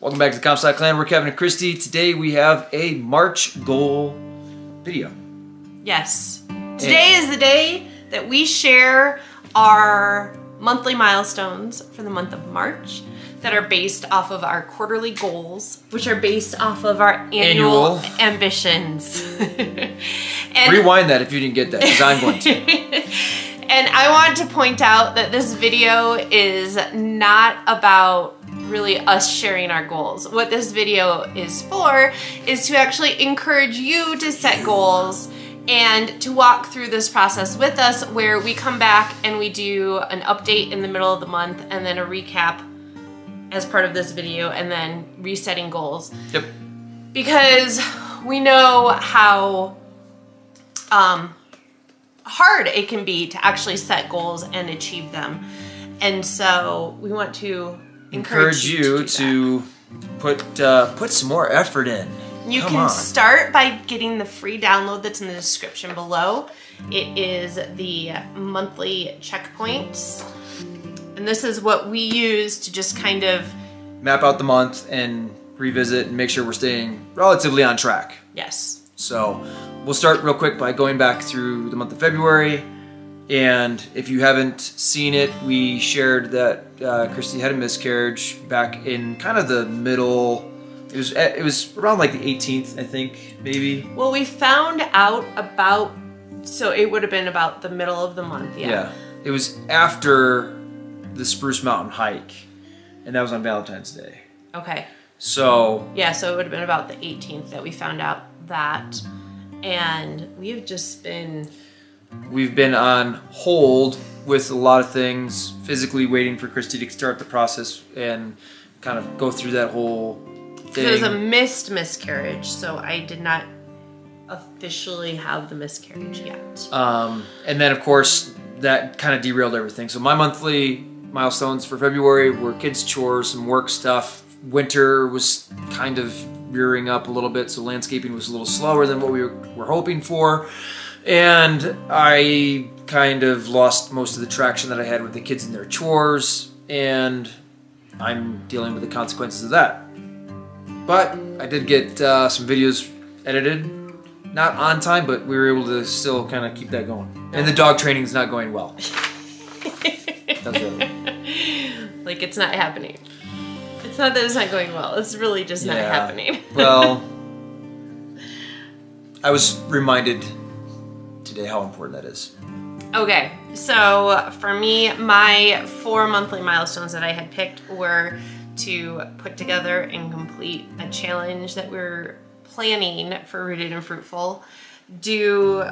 Welcome back to the Comstock Clan. We're Kevin and Christy. Today we have a March goal video. Yes. Today is the day that we share our monthly milestones for the month of March that are based off of our quarterly goals, which are based off of our annual ambitions. And rewind that if you didn't get that, because I'm going to. And I want to point out that this video is not about really us sharing our goals. What this video is for is to actually encourage you to set goals and to walk through this process with us, where we come back and we do an update in the middle of the month and then a recap as part of this video, and then resetting goals. Yep. Because we know how hard it can be to actually set goals and achieve them. And so we want to encourage you to put some more effort in. You can start by getting the free download that's in the description below. It is the monthly checkpoints. And this is what we use to just kind of map out the month and revisit and make sure we're staying relatively on track. Yes. So we'll start real quick by going back through the month of February. And if you haven't seen it, we shared that Christy had a miscarriage back in kind of the middle. It was around like the 18th, I think, maybe. Well, we found out about, so it would have been about the middle of the month, yeah. Yeah, it was after the Spruce Mountain hike, and that was on Valentine's Day. Okay. So yeah, so it would have been about the 18th that we found out that, and we've been on hold with a lot of things, physically waiting for Christy to start the process and kind of go through that whole thing. It was a missed miscarriage, so I did not officially have the miscarriage yet. And then of course that kind of derailed everything. So my monthly milestones for February were kids' chores, some work stuff. Winter was kind of rearing up a little bit, so landscaping was a little slower than what we were hoping for. And I kind of lost most of the traction that I had with the kids and their chores, and I'm dealing with the consequences of that. But I did get some videos edited, not on time, but we were able to still kind of keep that going. And the dog training is not going well. That's really... Like, it's not happening. It's not that it's not going well. It's really just not happening. Well, I was reminded today how important that is. Okay, so for me, my 4 monthly milestones that I had picked were to put together and complete a challenge that we're planning for Rooted and Fruitful, do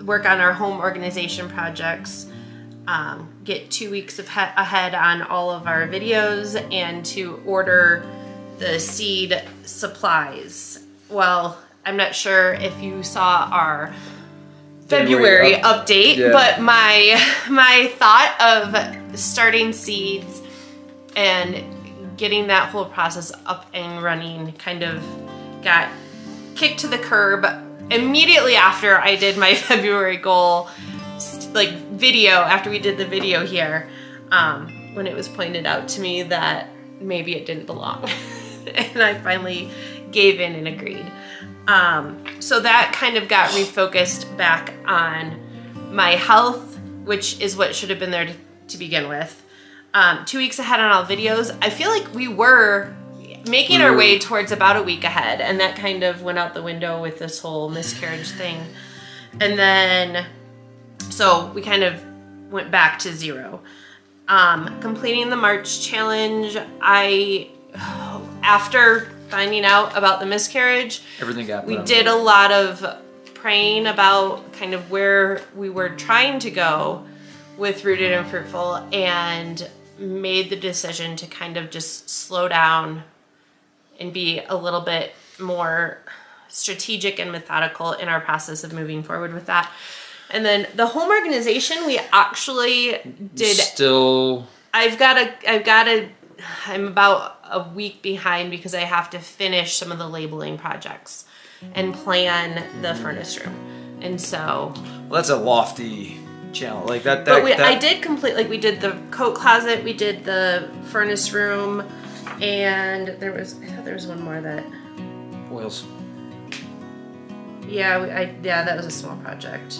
work on our home organization projects, get 2 weeks ahead on all of our videos, and to order the seed supplies. Well, I'm not sure if you saw our February update, but my thought of starting seeds and getting that whole process up and running kind of got kicked to the curb immediately after I did my February goal video, after we did the video here, when it was pointed out to me that maybe it didn't belong. And I finally gave in and agreed. So that kind of got refocused back on my health, which is what should have been there to begin with. 2 weeks ahead on all videos. I feel like we were making our way towards about a week ahead, and that kind of went out the window with this whole miscarriage thing. And then, so we kind of went back to 0. Completing the March challenge, after finding out about the miscarriage, we did a lot of praying about kind of where we were trying to go with Rooted and Fruitful, and made the decision to kind of just slow down and be a little bit more strategic and methodical in our process of moving forward with that. And then the home organization, we actually did. I'm about a week behind because I have to finish some of the labeling projects and plan the furnace room. And so, well, that's a lofty challenge. Like I did complete, like we did the coat closet, we did the furnace room, And I thought there was one more that. Oils. Yeah, that was a small project.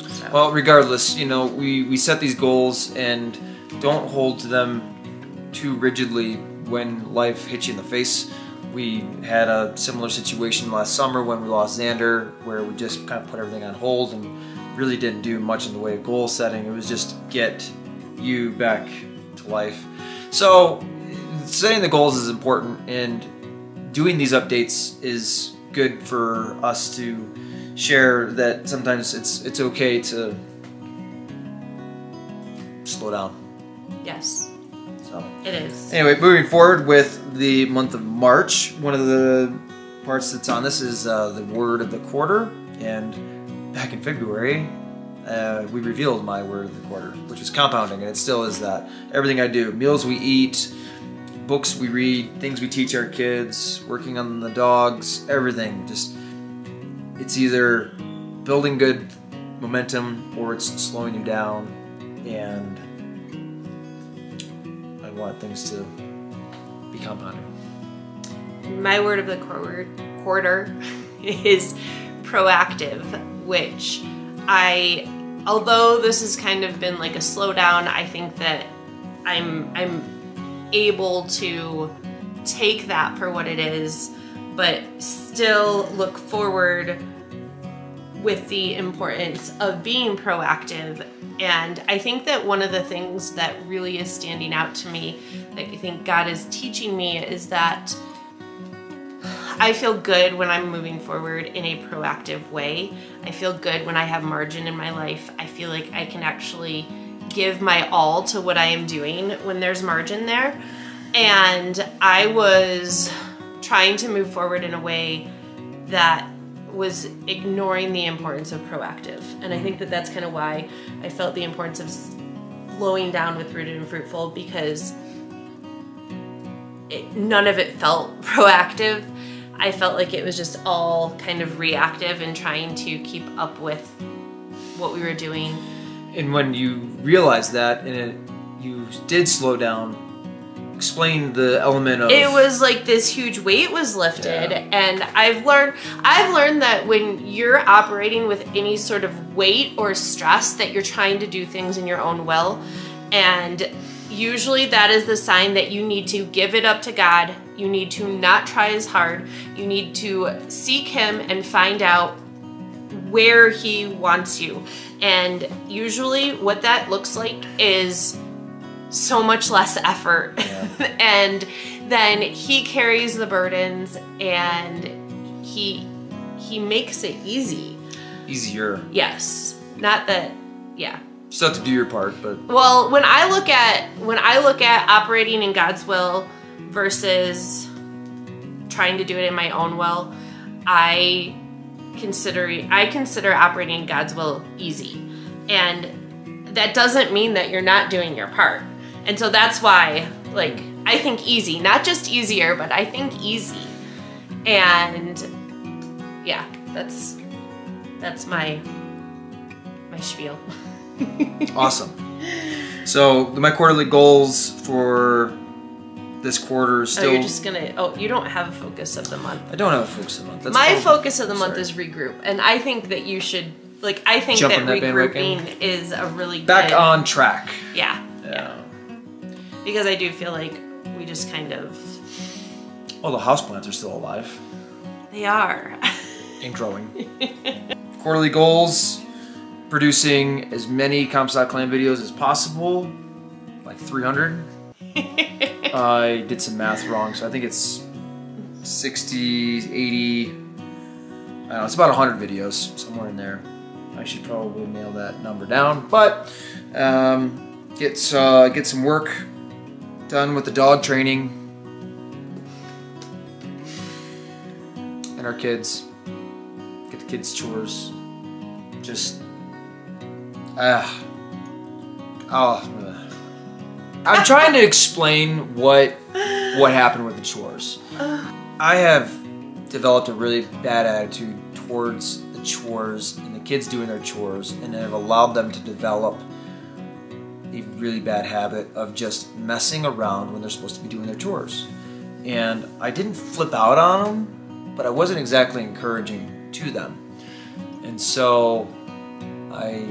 So. Well, regardless, you know, we set these goals and don't hold to them too rigidly when life hits you in the face. We had a similar situation last summer when we lost Xander, where we just kind of put everything on hold and really didn't do much in the way of goal setting. It was just get you back to life. So setting the goals is important, and doing these updates is good for us to share that sometimes it's okay to slow down. Yes. So it is. Anyway, moving forward with the month of March, one of the parts that's on this is the word of the quarter. And back in February, we revealed my word of the quarter, which was compounding, and it still is that. Everything I do, meals we eat, books we read, things we teach our kids, working on the dogs, everything. Just, it's either building good momentum or it's slowing you down, and I want things to be compounding. My word of the quarter is proactive, which although this has kind of been like a slowdown, I think that I'm able to take that for what it is, but still look forward with the importance of being proactive. And I think that one of the things that really is standing out to me, that I think God is teaching me, is that I feel good when I'm moving forward in a proactive way. I feel good when I have margin in my life. I feel like I can actually give my all to what I am doing when there's margin there. And I was trying to move forward in a way that was ignoring the importance of proactive. And I think that that's kind of why I felt the importance of slowing down with Rooted and Fruitful, because none of it felt proactive. I felt like it was just all kind of reactive and trying to keep up with what we were doing. And when you realized that and you did slow down, explain the element of... It was like this huge weight was lifted, yeah. And I've learned that when you're operating with any sort of weight or stress, that you're trying to do things in your own will, and usually that is the sign that you need to give it up to God. You need to not try as hard. You need to seek Him and find out where He wants you. And usually what that looks like is so much less effort. Yeah. And then He carries the burdens, and He makes it easy. Easier. Yes. Not that, yeah. Still have to do your part, but... Well, when I look at operating in God's will versus trying to do it in my own will, I consider operating in God's will easy. And that doesn't mean that you're not doing your part. And so that's why, like, I think easy, not just easier, but I think easy. And yeah, that's my spiel. Awesome. So my quarterly goals for this quarter is still... Oh, you're just gonna... Oh, you don't have a focus of the month. I don't have a focus of the month. That's my focus of the month is regroup. And I think that you should... Like, I think that regrouping is a really good... Back on track. Yeah. Because I do feel like we just kind of... Well, the houseplants are still alive. They are. And growing. Quarterly goals... Producing as many Comstock Clan videos as possible, like 300. I did some math wrong, so I think it's 60, 80, I don't know, it's about 100 videos, somewhere in there. I should probably nail that number down, but get some work done with the dog training and our kids. Get the kids' chores. Just I'm trying to explain what happened with the chores. I have developed a really bad attitude towards the chores and the kids doing their chores, and have allowed them to develop a really bad habit of just messing around when they're supposed to be doing their chores. And I didn't flip out on them, but I wasn't exactly encouraging to them. And so I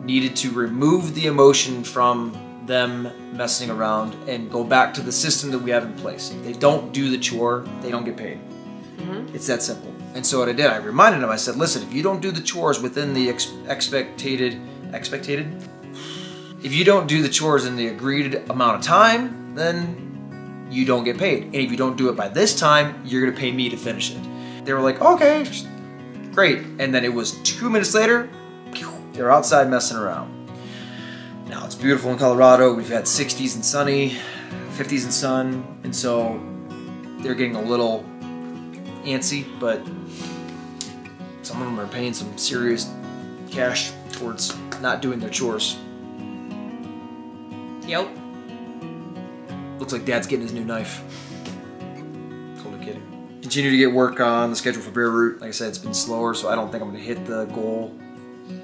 needed to remove the emotion from them messing around and go back to the system that we have in place. If they don't do the chore, they don't get paid. It's that simple. And so what I did, I reminded them, I said, listen, if you don't do the chores within the expected? If you don't do the chores in the agreed amount of time, then you don't get paid. And if you don't do it by this time, you're gonna pay me to finish it. They were like, okay, great. And then it was 2 minutes later, they're outside messing around. Now it's beautiful in Colorado. We've had 60s and sunny, 50s and sun, and so they're getting a little antsy, but some of them are paying some serious cash towards not doing their chores. Yep. Looks like Dad's getting his new knife. Totally kidding. Continue to get work on the schedule for Bear Root. Like I said, it's been slower, so I don't think I'm going to hit the goal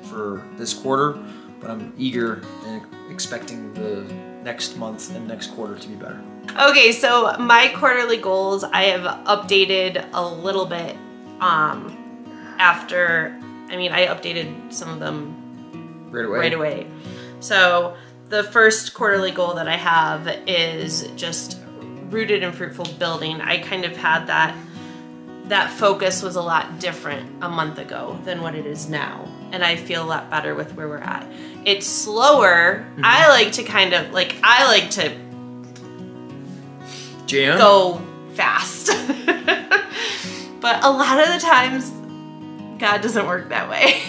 for this quarter, but I'm eager and expecting the next month and next quarter to be better. Okay, so my quarterly goals I have updated a little bit after, I updated some of them right away. So the first quarterly goal that I have is just rooted and fruitful building. I kind of had that focus was a lot different a month ago than what it is now. And I feel a lot better with where we're at. It's slower. I like to Jam? Go fast. But a lot of the times, God doesn't work that way.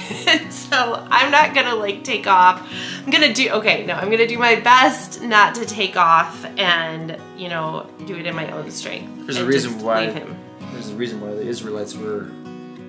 So I'm not gonna take off. I'm gonna do my best not to take off and, do it in my own strength. There's a reason why the Israelites were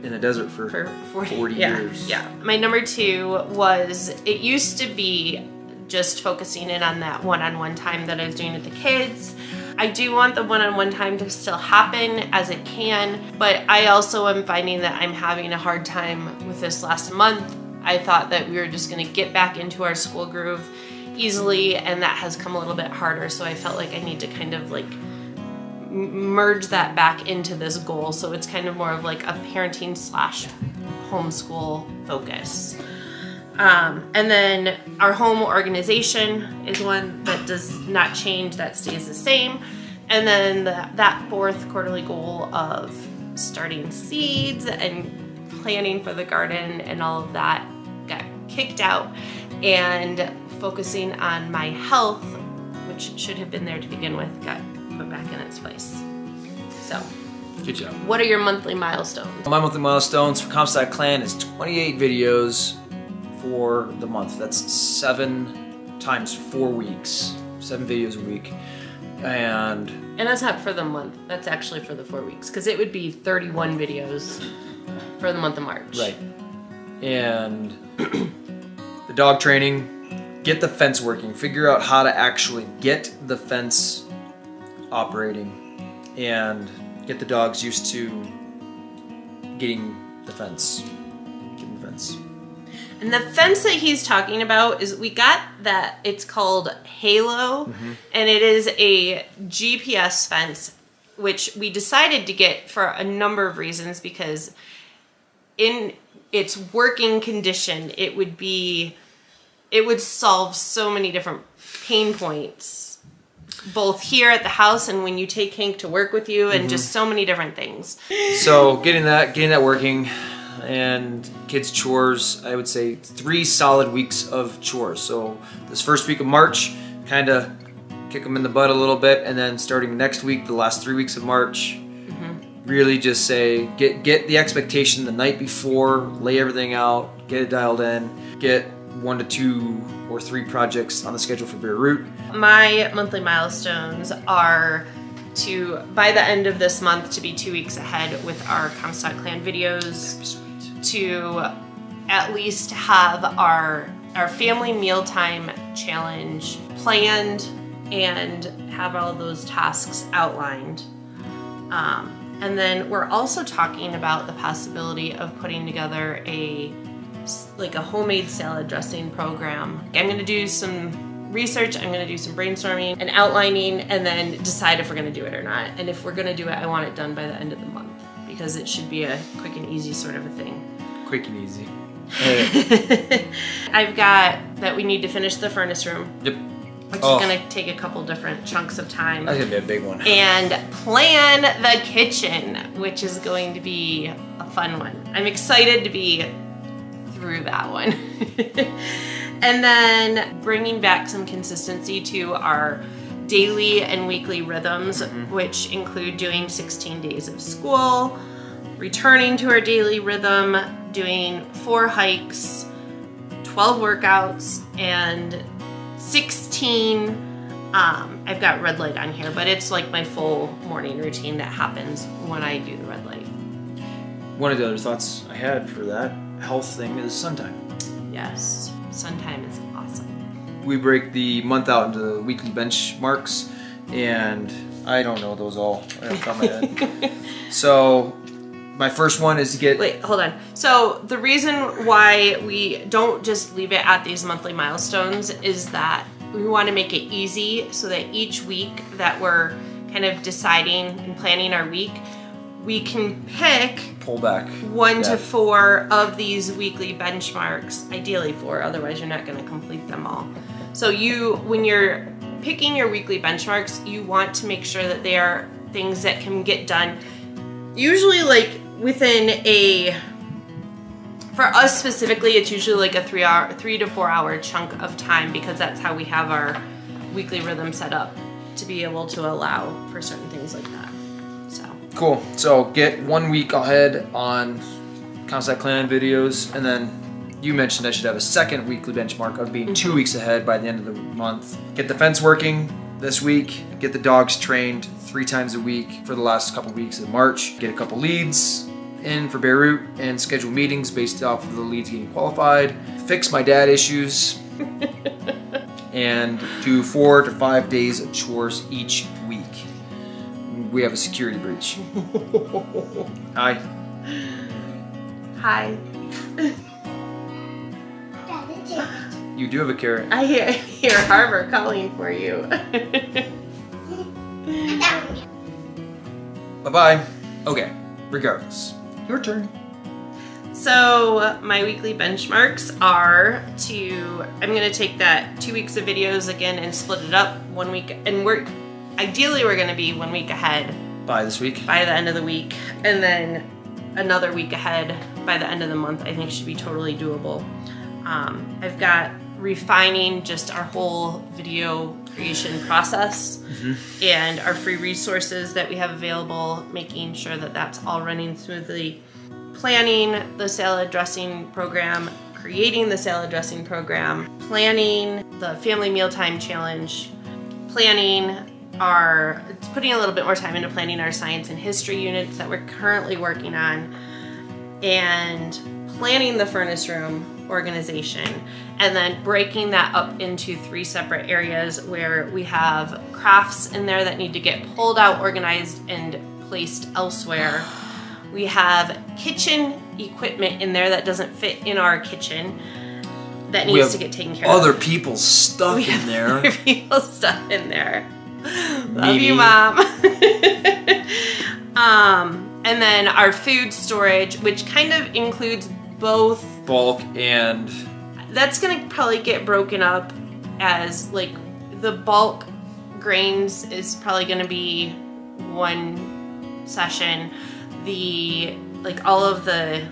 in the desert for 40 years. Yeah. My number 2 was, it used to be just focusing in on that one-on-one time that I was doing with the kids. I do want the one-on-one time to still happen as it can, but I also am finding that I'm having a hard time with this last month. I thought that we were just gonna get back into our school groove easily, and that has come a little bit harder, so I felt like I need to kind of merge that back into this goal, so it's kind of more of a parenting / homeschool focus. And then our home organization is one that does not change, that stays the same. And then that fourth quarterly goal of starting seeds and planning for the garden and all of that got kicked out, and focusing on my health, which should have been there to begin with, got put back in its place. So, good job. What are your monthly milestones? My monthly milestones for Comstock Clan is 28 videos for the month. That's 7 times 4 weeks, 7 videos a week. And that's not for the month, that's actually for the 4 weeks, because it would be 31 videos for the month of March. Right. And the dog training, get the fence working, figure out how to actually get the fence operating and get the dogs used to getting the fence. And the fence that he's talking about is, we got that, it's called Halo, and it is a GPS fence, which we decided to get for a number of reasons, because in its working condition, it would solve so many different pain points, both here at the house and when you take Hank to work with you, and just so many different things. So getting that working, and kids' chores, I would say 3 solid weeks of chores. So this first week of March, kind of kick them in the butt a little bit, and then starting next week, the last 3 weeks of March, really just say, get the expectation the night before, lay everything out, get it dialed in, get 1 to 2 or 3 projects on the schedule for Bear Root. My monthly milestones are to, by the end of this month, to be 2 weeks ahead with our Comstock Clan videos, to at least have our family mealtime challenge planned and have all of those tasks outlined. And then we're also talking about the possibility of putting together a homemade salad dressing program. I'm gonna do some research, I'm gonna do some brainstorming and outlining, and then decide if we're gonna do it or not. And if we're gonna do it, I want it done by the end of the month because it should be a quick and easy sort of a thing. Quick and easy. I've got that we need to finish the furnace room. Yep. Which is gonna take a couple different chunks of time. That's gonna be a big one. And plan the kitchen, which is going to be a fun one. I'm excited to be through that one. And then bringing back some consistency to our daily and weekly rhythms, which include doing 16 days of school, returning to our daily rhythm, doing 4 hikes, 12 workouts, and 16, I've got red light on here, but it's like my full morning routine that happens when I do the red light. One of the other thoughts I had for that health thing is sun time. Yes, sun time is awesome. We break the month out into weekly benchmarks, and I don't know those all right off the top of my head. So my first one is to get... Wait, hold on. So the reason why we don't just leave it at these monthly milestones is that we want to make it easy so that each week that we're kind of deciding and planning our week, we can pick pull back 1 to 4 of these weekly benchmarks, ideally 4, otherwise you're not going to complete them all. So when you're picking your weekly benchmarks, you want to make sure that they are things that can get done usually like within for us specifically, it's usually like a 3 to 4 hour chunk of time, because that's how we have our weekly rhythm set up to be able to allow for certain things like that. So cool. So get 1 week ahead on Comstock Clan videos, and then you mentioned I should have a second weekly benchmark of being 2 weeks ahead by the end of the month. Get the fence working this week, get the dogs trained 3 times a week for the last couple weeks of March, get a couple leads in for Beirut, and schedule meetings based off of the leads getting qualified, fix my dad issues, and do 4 to 5 days of chores each week. We have a security breach. Hi. Hi. You do have a carrot. I hear Harvard calling for you. Bye-bye. Okay, regardless. Your turn. So my weekly benchmarks are I'm gonna take that 2 weeks of videos again and split it up 1 week, and ideally we're gonna be 1 week ahead. By this week? By the end of the week. And then another week ahead by the end of the month, I think should be totally doable. I've got refining just our whole video creation process and our free resources that we have available, making sure that that's all running smoothly. Planning the salad dressing program, creating the salad dressing program, planning the family mealtime challenge, putting a little bit more time into planning our science and history units that we're currently working on, and planning the furnace room organization, and then breaking that up into 3 separate areas where we have crafts in there that need to get pulled out, organized, and placed elsewhere. We have kitchen equipment in there that doesn't fit in our kitchen that needs to get taken care of. Other people's stuff in there. Other people's stuff in there. Love you, Mom. And then our food storage, which kind of includes both bulk and... That's gonna probably get broken up as like the bulk grains is probably gonna be 1 session. All of the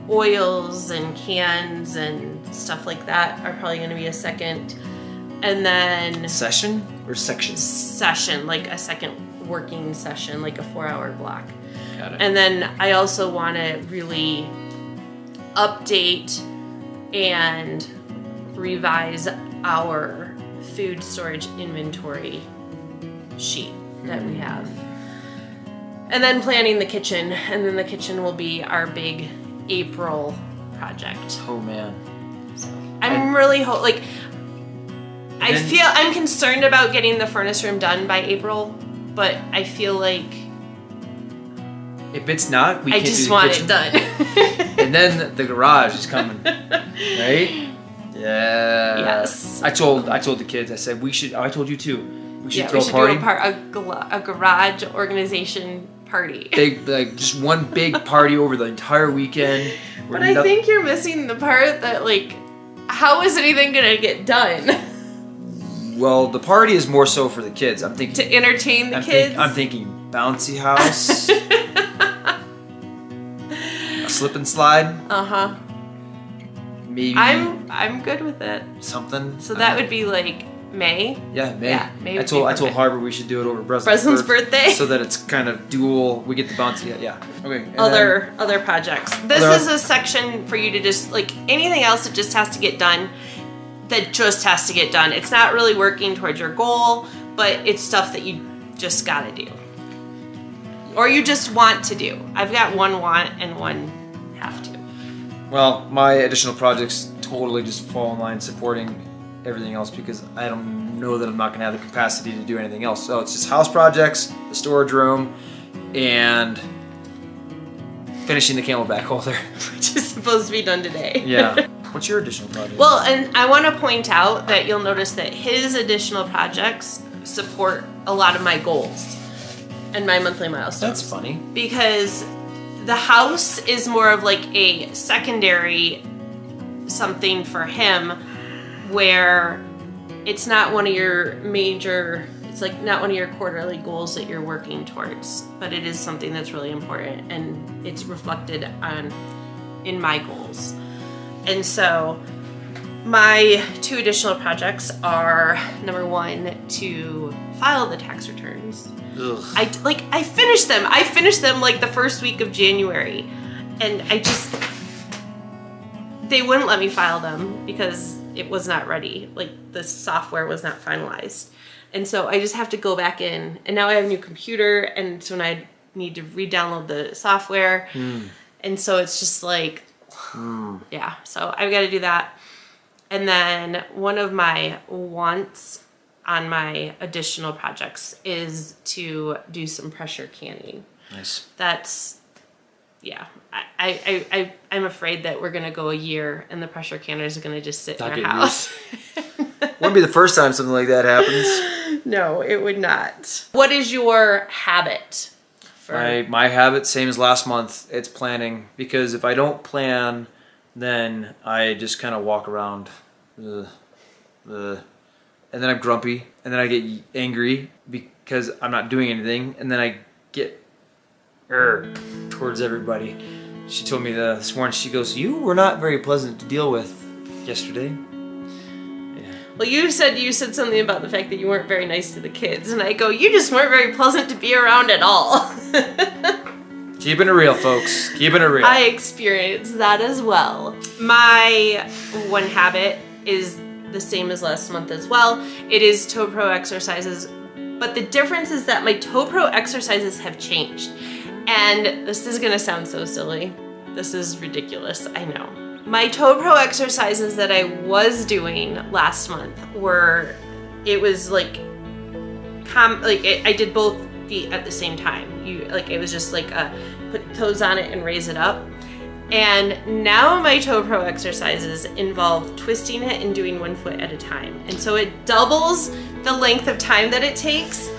oils and cans and stuff like that are probably gonna be a second. And then... Session or section? Session, like a second working session, like a 4-hour block. Got it. And then I also wanna really update and revise our food storage inventory sheet that we have. And then planning the kitchen, and then the kitchen will be our big April project. Oh man. So I'm really I'm concerned about getting the furnace room done by April, but I feel like if it's not, we I can't just do the want kitchen. it done. And then the garage is coming, right? Yeah. Yes. I told the kids. I said we should. I told you too. We should Yeah, throw we should a party. do a garage organization party. Big, like just one big party over the entire weekend. But I think you're missing the part that, like, how is anything gonna get done? Well, the party is more so for the kids. I'm thinking to entertain the kids. I'm thinking bouncy house, a slip and slide. Uh-huh. Maybe I'm good with it. Something. So that would be like May. Yeah, May. Yeah, May I told Harbor we should do it over Breslin's birthday, so that it's kind of dual. We get the bouncy. Yeah. Okay. Other projects. This is a section for you to just, like, anything else that just has to get done. That just has to get done. It's not really working towards your goal, but it's stuff that you just gotta do. Or you just want to do. I've got one want and one have to. Well, my additional projects totally just fall in line supporting everything else because I don't know that I'm not gonna have the capacity to do anything else. So it's just house projects, the storage room, and finishing the Camelback holder. Which is supposed to be done today. Yeah. What's your additional project? Well, and I want to point out that you'll notice that his additional projects support a lot of my goals and my monthly milestones. That's funny. Because the house is more of like a secondary something for him where it's not one of your major, it's like not one of your quarterly goals that you're working towards, but it is something that's really important and it's reflected in my goals. And so my two additional projects are, number one, to file the tax returns. Ugh. I finished them. I finished them like the first week of January. And they wouldn't let me file them because it was not ready. Like, the software was not finalized. And so I just have to go back in. And now I have a new computer, and so I need to re-download the software. And so it's just like, yeah, so I've got to do that. And then one of my wants on my additional projects is to do some pressure canning. Nice. That's, yeah. I'm afraid that we're going to go a year and the pressure canners are going to just sit in our house. Wouldn't be the first time something like that happens. No, it would not. What is your habit? My habit, same as last month, it's planning. Because if I don't plan, then I just kind of walk around, and then I'm grumpy, and then I get angry because I'm not doing anything, and then I get towards everybody. She told me this morning, she goes, "You were not very pleasant to deal with yesterday." Well, you said something about the fact that you weren't very nice to the kids, and I go, you just weren't very pleasant to be around at all. Keeping it real, folks. Keeping it real. I experienced that as well. My one habit is the same as last month as well. It is toe pro exercises, but the difference is that my toe pro exercises have changed. And this is gonna sound so silly. This is ridiculous, I know. My toe pro exercises that I was doing last month were, it was like, I did both feet at the same time. It was just like put toes on it and raise it up. And now my toe pro exercises involve twisting it and doing 1 foot at a time. And so it doubles the length of time that it takes.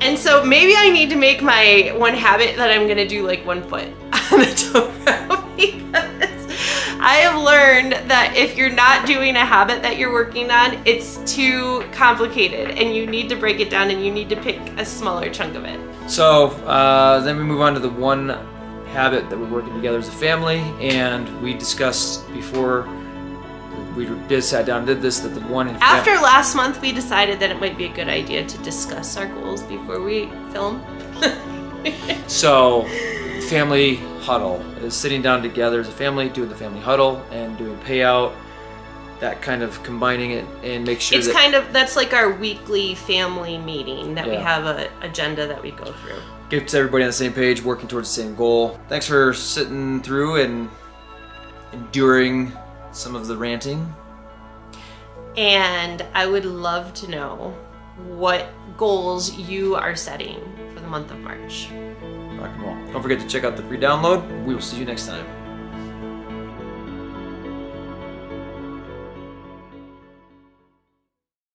And so maybe I need to make my one habit that I'm gonna do like 1 foot on the toe pro, because I have learned that if you're not doing a habit that you're working on, it's too complicated and you need to break it down and you need to pick a smaller chunk of it. So then we move on to the one habit that we're working together as a family, and we discussed before we sat down and did this, that the one... After last month, we decided that it might be a good idea to discuss our goals before we film. So, family huddle is sitting down together as a family, doing the family huddle and doing payout, that kind of combining it and make sure that's like our weekly family meeting that we have an agenda that we go through. Gets everybody on the same page, working towards the same goal. Thanks for sitting through and enduring some of the ranting. And I would love to know what goals you are setting for the month of March. Rock and roll. Don't forget to check out the free download. We will see you next time.